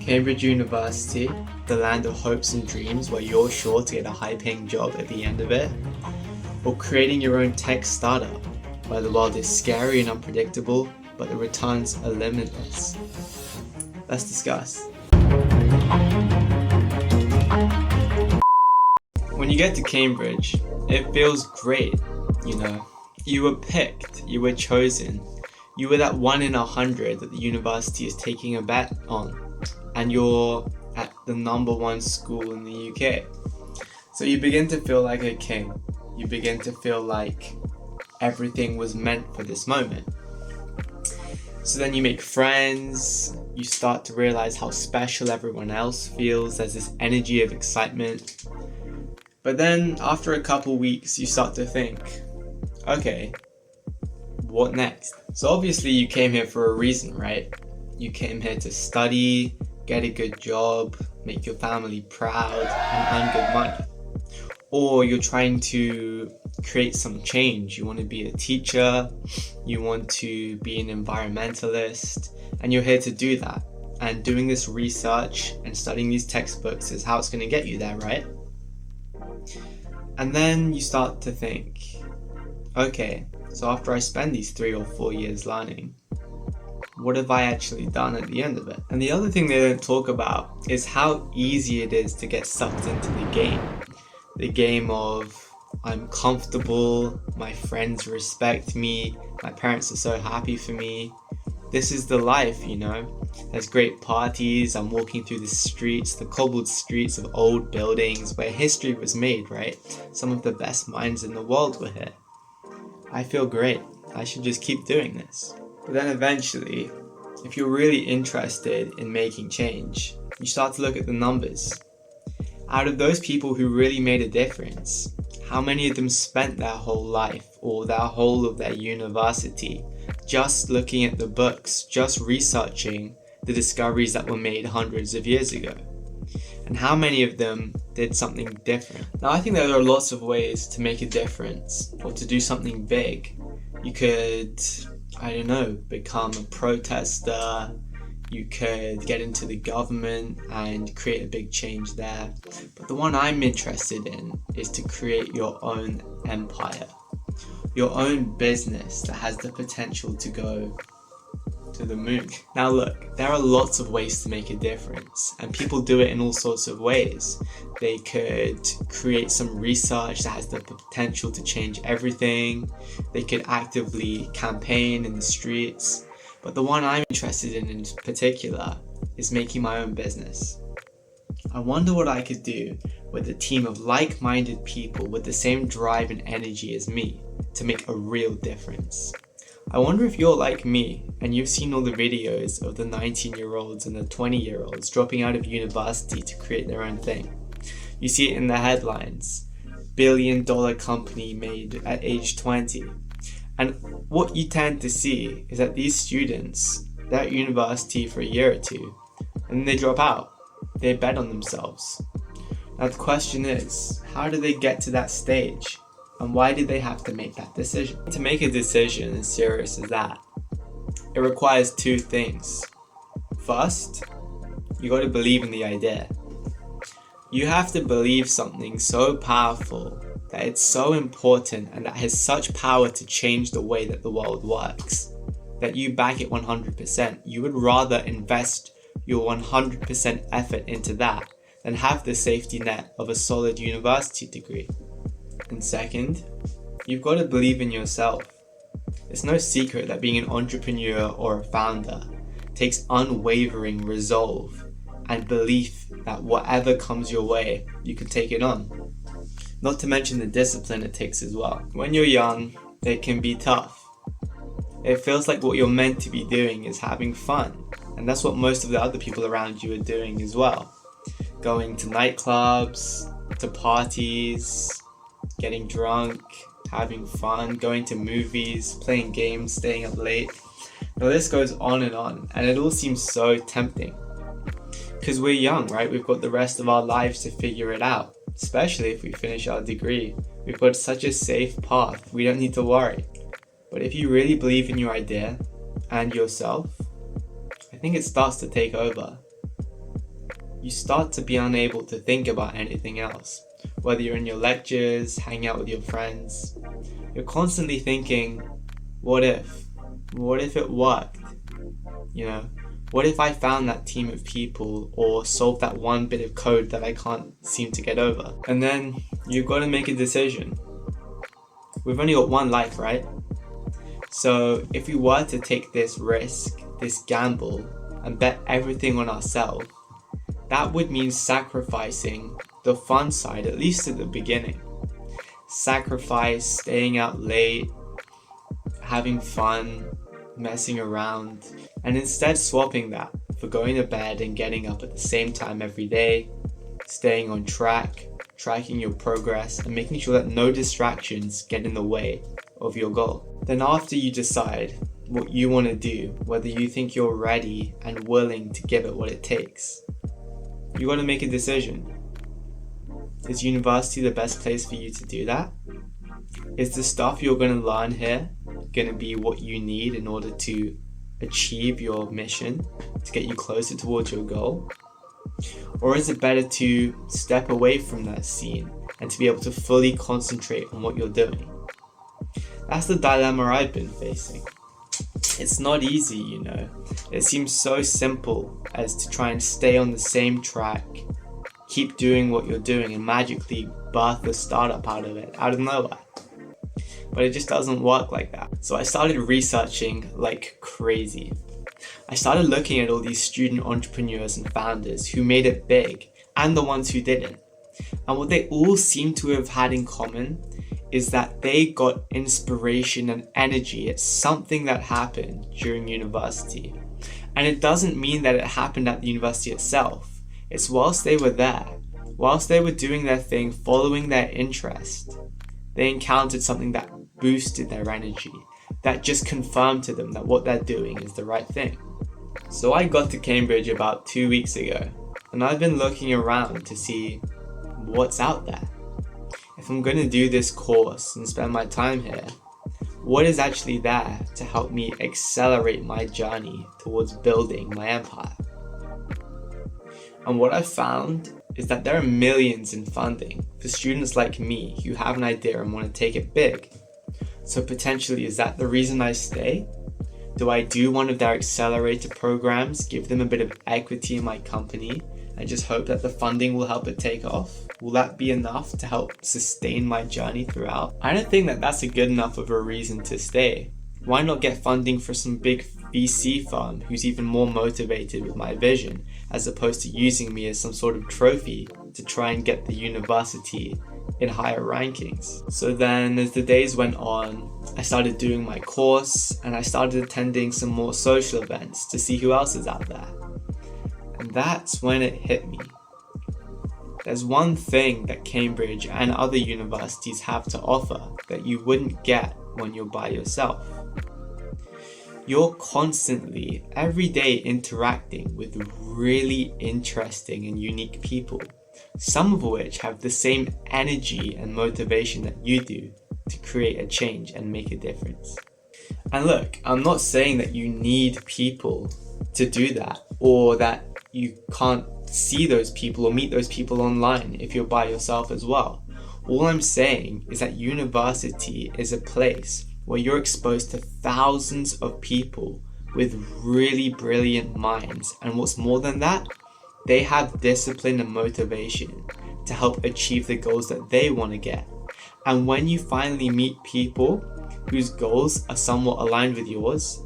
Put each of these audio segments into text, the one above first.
Cambridge University, the land of hopes and dreams where you're sure to get a high-paying job at the end of it, or creating your own tech startup where the world is scary and unpredictable, but the returns are limitless. Let's discuss. When you get to Cambridge, it feels great, You were picked, you were chosen. You were that 1 in 100 that the university is taking a bet on, and you're at the #1 school in the UK. So you begin to feel like a king. You begin to feel like everything was meant for this moment. So then you make friends, you start to realize how special everyone else feels, there's this energy of excitement. But then after a couple weeks, you start to think, okay, what next? So obviously you came here for a reason, right? You came here to study, get a good job, make your family proud, and earn good money. Or you're trying to create some change. You want to be a teacher, you want to be an environmentalist, and you're here to do that. And doing this research and studying these textbooks is how it's going to get you there, right? And then you start to think, okay, so after I spend these 3 or 4 years learning, what have I actually done at the end of it? And the other thing they don't talk about is how easy it is to get sucked into the game. The game of, I'm comfortable, my friends respect me, my parents are so happy for me. This is the life, There's great parties, I'm walking through the streets, the cobbled streets of old buildings where history was made, right? Some of the best minds in the world were here. I feel great, I should just keep doing this. But then eventually, if you're really interested in making change, you start to look at the numbers. Out of those people who really made a difference, how many of them spent their whole life or their whole of their university just looking at the books, just researching the discoveries that were made hundreds of years ago? And how many of them did something different? Now, I think there are lots of ways to make a difference or to do something big. You could, become a protester. You could get into the government and create a big change there. But the one I'm interested in is to create your own empire, your own business that has the potential to go to the moon. Now look, there are lots of ways to make a difference, and people do it in all sorts of ways. They could create some research that has the potential to change everything. They could actively campaign in the streets. But the one I'm interested in particular is making my own business. I wonder what I could do with a team of like-minded people with the same drive and energy as me to make a real difference. I wonder if you're like me and you've seen all the videos of the 19-year-olds and the 20-year-olds dropping out of university to create their own thing. You see it in the headlines, billion-dollar company made at age 20. And what you tend to see is that these students, they're at university for a year or two, and then they drop out. They bet on themselves. Now the question is, how do they get to that stage? And why did they have to make that decision? To make a decision as serious as that, it requires 2 things. First, you got to believe in the idea. You have to believe something so powerful that it's so important and that has such power to change the way that the world works, that you back it 100%. You would rather invest your 100% effort into that than have the safety net of a solid university degree. And second, you've got to believe in yourself. It's no secret that being an entrepreneur or a founder takes unwavering resolve and belief that whatever comes your way, you can take it on. Not to mention the discipline it takes as well. When you're young, it can be tough. It feels like what you're meant to be doing is having fun. And that's what most of the other people around you are doing as well. Going to nightclubs, to parties, getting drunk, having fun, going to movies, playing games, staying up late. The list goes on, and it all seems so tempting. Because we're young, right? We've got the rest of our lives to figure it out. Especially if we finish our degree. We've got such a safe path, we don't need to worry. But if you really believe in your idea and yourself, I think it starts to take over. you start to be unable to think about anything else. Whether you're in your lectures, hanging out with your friends, you're constantly thinking, what if? What if it worked? You know, what if I found that team of people or solved that one bit of code that I can't seem to get over? And then you've got to make a decision. We've only got one life, right? So if we were to take this risk, this gamble, and bet everything on ourselves, that would mean sacrificing the fun side, at least at the beginning. Sacrifice staying out late, having fun, messing around, and instead swapping that for going to bed and getting up at the same time every day, staying on track, tracking your progress, and making sure that no distractions get in the way of your goal. Then after you decide what you want to do, whether you think you're ready and willing to give it what it takes, you got to make a decision. Is university the best place for you to do that? Is the stuff you're going to learn here going to be what you need in order to achieve your mission, to get you closer towards your goal? Or is it better to step away from that scene and to be able to fully concentrate on what you're doing? That's the dilemma I've been facing. It's not easy, you know. It seems so simple as to try and stay on the same track, keep doing what you're doing, and magically birth a startup out of nowhere. But it just doesn't work like that. So I started researching like crazy. I started looking at all these student entrepreneurs and founders who made it big and the ones who didn't. And what they all seem to have had in common is that they got inspiration and energy at something that happened during university. And it doesn't mean that it happened at the university itself. It's whilst they were there, whilst they were doing their thing, following their interest, they encountered something that boosted their energy, that just confirmed to them that what they're doing is the right thing. So I got to Cambridge about 2 weeks ago, and I've been looking around to see what's out there. If I'm going to do this course and spend my time here, what is actually there to help me accelerate my journey towards building my empire? And what I've found is that there are millions in funding for students like me who have an idea and want to take it big. So potentially, is that the reason I stay? Do I do one of their accelerator programs, give them a bit of equity in my company, and just hope that the funding will help it take off? Will that be enough to help sustain my journey throughout? I don't think that that's a good enough of a reason to stay. Why not get funding for some big VC firm who's even more motivated with my vision, as opposed to using me as some sort of trophy to try and get the university in higher rankings? So then as the days went on, I started doing my course and I started attending some more social events to see who else is out there. And that's when it hit me. There's one thing that Cambridge and other universities have to offer that you wouldn't get when you're by yourself. You're constantly, every day, interacting with really interesting and unique people, some of which have the same energy and motivation that you do to create a change and make a difference. And look, I'm not saying that you need people to do that, or that you can't see those people or meet those people online if you're by yourself as well. All I'm saying is that university is a place where you're exposed to thousands of people with really brilliant minds, and what's more than that, they have discipline and motivation to help achieve the goals that they want to get. And when you finally meet people whose goals are somewhat aligned with yours,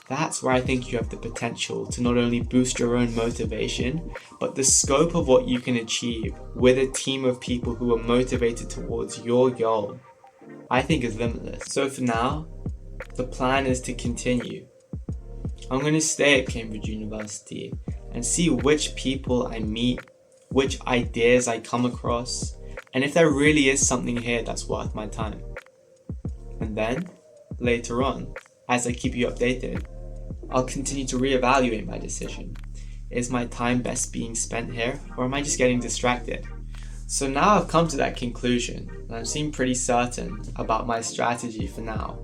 that's where I think you have the potential to not only boost your own motivation, but the scope of what you can achieve with a team of people who are motivated towards your goal, I think is limitless. So for now, the plan is to continue. I'm going to stay at Cambridge University and see which people I meet, which ideas I come across, and if there really is something here that's worth my time. And then, later on, as I keep you updated, I'll continue to reevaluate my decision. Is my time best being spent here, or am I just getting distracted? So now I've come to that conclusion, and I seem pretty certain about my strategy for now.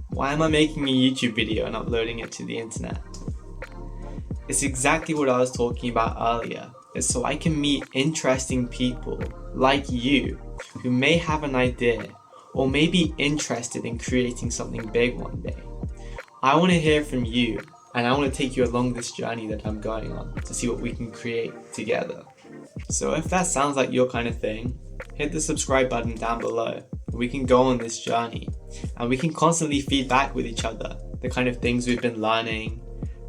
Why am I making a YouTube video and uploading it to the internet? It's exactly what I was talking about earlier, is so I can meet interesting people like you who may have an idea or may be interested in creating something big one day. I want to hear from you, and I want to take you along this journey that I'm going on to see what we can create together. So if that sounds like your kind of thing, hit the subscribe button down below. We can go on this journey and we can constantly feed back with each other the kind of things we've been learning,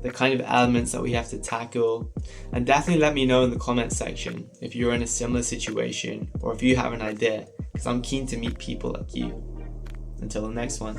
the kind of elements that we have to tackle, and definitely let me know in the comment section if you're in a similar situation or if you have an idea, because I'm keen to meet people like you. Until the next one.